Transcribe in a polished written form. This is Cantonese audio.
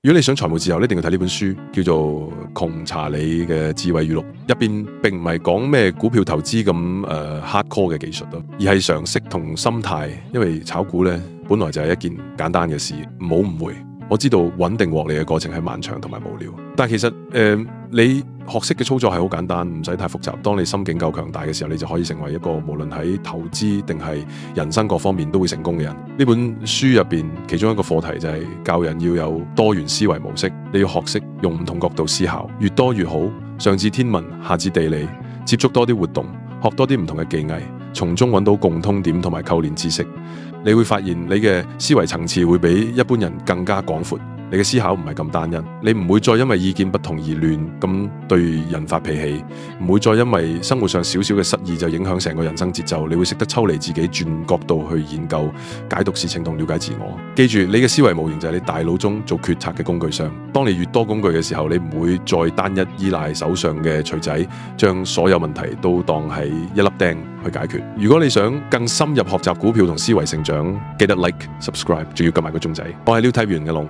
如果你想財務自由，你一定要睇呢本書，叫做《窮查理嘅智慧語錄》。入邊並唔係講咩股票投資咁hardcore 嘅技術咯，而係常識同心態。因為炒股呢，本來就係一件簡單嘅事，唔好誤會。我知道穩定獲利嘅過程係漫長同埋無聊，但係其實你學識嘅操作係好簡單，唔使太複雜。當你心境夠強大嘅時候，你就可以成為一個無論喺投資定係人生各方面都會成功嘅人。呢本書入邊其中一個課題就係教人要有多元思維模式，你要學識用唔同角度思考，越多越好。上至天文，下至地理，接觸多啲活動，學多啲唔同嘅技藝，從中揾到共通點同埋構練知識。你會發現你嘅思維層次會比一般人更加廣闊，你嘅思考唔係咁單一，你唔會再因為意見不同而亂咁對人發脾氣，唔會再因為生活上少少嘅失意就影響成個人生節奏。你會識得抽離自己，轉角度去研究、解讀事情同了解自我。記住，你嘅思維模型就係你大腦中做決策嘅工具箱。當你越多工具嘅時候，你唔會再單一依賴手上嘅錘仔，將所有問題都當係一粒釘去解決。如果你想更深入學習股票同思維成長，記得 like、subscribe，仲要撳埋個鐘仔。我係 Liu 睇完嘅龍。